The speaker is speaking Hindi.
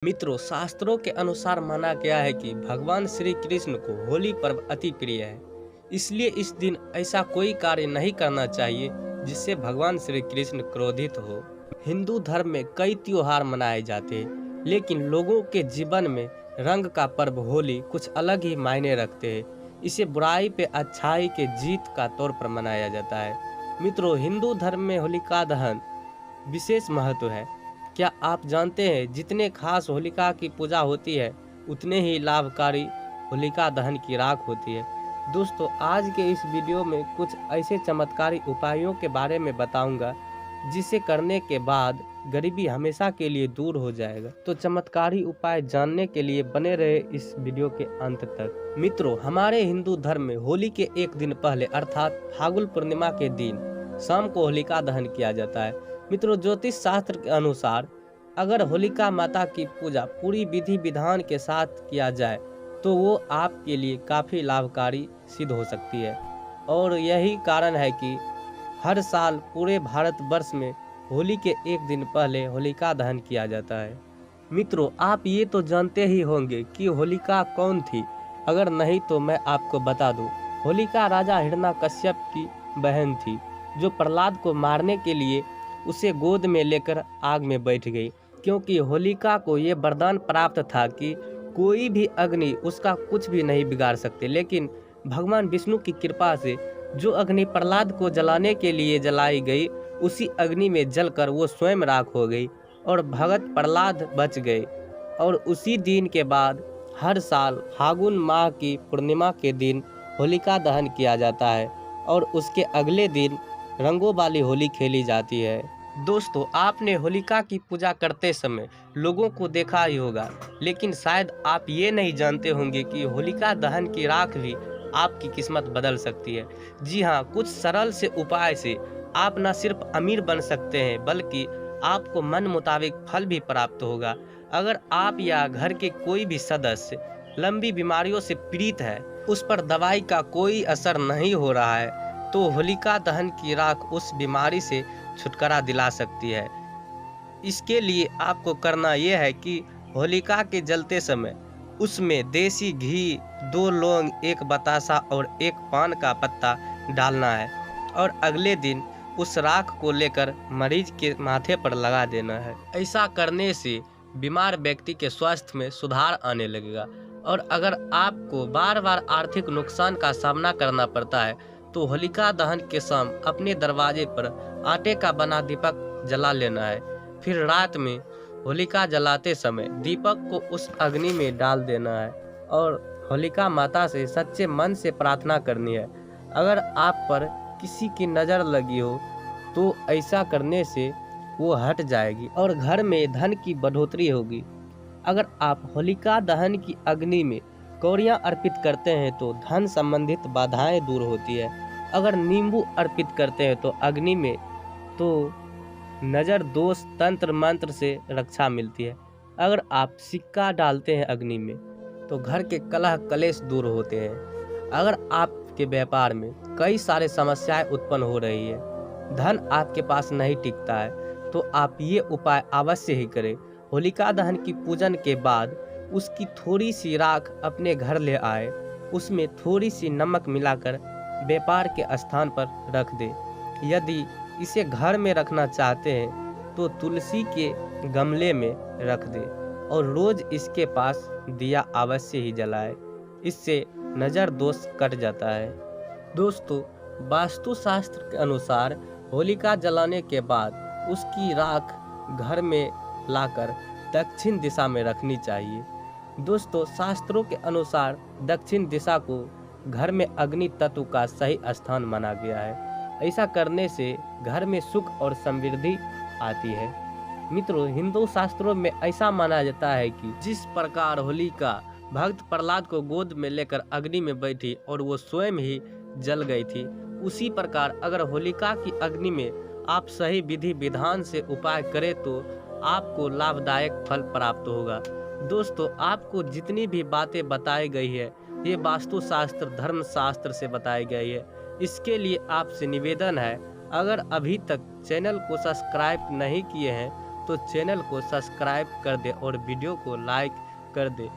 मित्रों, शास्त्रों के अनुसार माना गया है कि भगवान श्री कृष्ण को होली पर्व अति प्रिय है। इसलिए इस दिन ऐसा कोई कार्य नहीं करना चाहिए जिससे भगवान श्री कृष्ण क्रोधित हो। हिंदू धर्म में कई त्योहार मनाए जाते हैं, लेकिन लोगों के जीवन में रंग का पर्व होली कुछ अलग ही मायने रखते हैं। इसे बुराई पे अच्छाई के जीत का तौर पर मनाया जाता है। मित्रों, हिंदू धर्म में होलिका दहन विशेष महत्व है। क्या आप जानते हैं, जितने खास होलिका की पूजा होती है उतने ही लाभकारी होलिका दहन की राख होती है। दोस्तों, आज के इस वीडियो में कुछ ऐसे चमत्कारी उपायों के बारे में बताऊंगा जिसे करने के बाद गरीबी हमेशा के लिए दूर हो जाएगा। तो चमत्कारी उपाय जानने के लिए बने रहे इस वीडियो के अंत तक। मित्रों, हमारे हिंदू धर्म में होली के एक दिन पहले अर्थात फागुन पूर्णिमा के दिन शाम को होलिका दहन किया जाता है। मित्रों, ज्योतिष शास्त्र के अनुसार अगर होलिका माता की पूजा पूरी विधि विधान के साथ किया जाए तो वो आपके लिए काफ़ी लाभकारी सिद्ध हो सकती है। और यही कारण है कि हर साल पूरे भारतवर्ष में होली के एक दिन पहले होलिका दहन किया जाता है। मित्रों, आप ये तो जानते ही होंगे कि होलिका कौन थी। अगर नहीं तो मैं आपको बता दूं, होलिका राजा हिरण्यकश्यप की बहन थी, जो प्रहलाद को मारने के लिए उसे गोद में लेकर आग में बैठ गई। क्योंकि होलिका को ये वरदान प्राप्त था कि कोई भी अग्नि उसका कुछ भी नहीं बिगाड़ सकते। लेकिन भगवान विष्णु की कृपा से जो अग्नि प्रहलाद को जलाने के लिए जलाई गई, उसी अग्नि में जलकर वो स्वयं राख हो गई और भगत प्रहलाद बच गए। और उसी दिन के बाद हर साल फागुन माह की पूर्णिमा के दिन होलिका दहन किया जाता है और उसके अगले दिन रंगों वाली होली खेली जाती है। दोस्तों, आपने होलिका की पूजा करते समय लोगों को देखा ही होगा, लेकिन शायद आप ये नहीं जानते होंगे कि होलिका दहन की राख भी आपकी किस्मत बदल सकती है। जी हाँ, कुछ सरल से उपाय से आप न सिर्फ अमीर बन सकते हैं, बल्कि आपको मन मुताबिक फल भी प्राप्त होगा। अगर आप या घर के कोई भी सदस्य लंबी बीमारियों से पीड़ित है, उस पर दवाई का कोई असर नहीं हो रहा है, तो होलिका दहन की राख उस बीमारी से छुटकारा दिला सकती है। इसके लिए आपको करना यह है कि होलिका के जलते समय उसमें देसी घी, 2 लौंग, 1 बतासा और 1 पान का पत्ता डालना है और अगले दिन उस राख को लेकर मरीज के माथे पर लगा देना है। ऐसा करने से बीमार व्यक्ति के स्वास्थ्य में सुधार आने लगेगा। और अगर आपको बार बार आर्थिक नुकसान का सामना करना पड़ता है तो होलिका दहन के शाम अपने दरवाजे पर आटे का बना दीपक जला लेना है। फिर रात में होलिका जलाते समय दीपक को उस अग्नि में डाल देना है और होलिका माता से सच्चे मन से प्रार्थना करनी है। अगर आप पर किसी की नज़र लगी हो तो ऐसा करने से वो हट जाएगी और घर में धन की बढ़ोतरी होगी। अगर आप होलिका दहन की अग्नि में कौड़ियाँ अर्पित करते हैं तो धन संबंधित बाधाएं दूर होती है। अगर नींबू अर्पित करते हैं तो अग्नि में तो नज़र दोष तंत्र मंत्र से रक्षा मिलती है। अगर आप सिक्का डालते हैं अग्नि में तो घर के कलह कलेश दूर होते हैं। अगर आपके व्यापार में कई सारे समस्याएं उत्पन्न हो रही है, धन आपके पास नहीं टिकता है, तो आप ये उपाय अवश्य ही करें। होलिका दहन की पूजन के बाद उसकी थोड़ी सी राख अपने घर ले आए, उसमें थोड़ी सी नमक मिलाकर व्यापार के स्थान पर रख दे। यदि इसे घर में रखना चाहते हैं तो तुलसी के गमले में रख दे और रोज इसके पास दिया अवश्य ही जलाए। इससे नज़र दोष कट जाता है। दोस्तों, वास्तुशास्त्र के अनुसार होलिका जलाने के बाद उसकी राख घर में लाकर दक्षिण दिशा में रखनी चाहिए। दोस्तों, शास्त्रों के अनुसार दक्षिण दिशा को घर में अग्नि तत्व का सही स्थान माना गया है। ऐसा करने से घर में सुख और समृद्धि आती है। मित्रों, हिंदू शास्त्रों में ऐसा माना जाता है कि जिस प्रकार होलिका भक्त प्रहलाद को गोद में लेकर अग्नि में बैठी और वो स्वयं ही जल गई थी, उसी प्रकार अगर होलिका की अग्नि में आप सही विधि विधान से उपाय करें तो आपको लाभदायक फल प्राप्त होगा। दोस्तों, आपको जितनी भी बातें बताई गई है ये वास्तुशास्त्र धर्मशास्त्र से बताई गई है। इसके लिए आपसे निवेदन है, अगर अभी तक चैनल को सब्सक्राइब नहीं किए हैं तो चैनल को सब्सक्राइब कर दे और वीडियो को लाइक कर दे।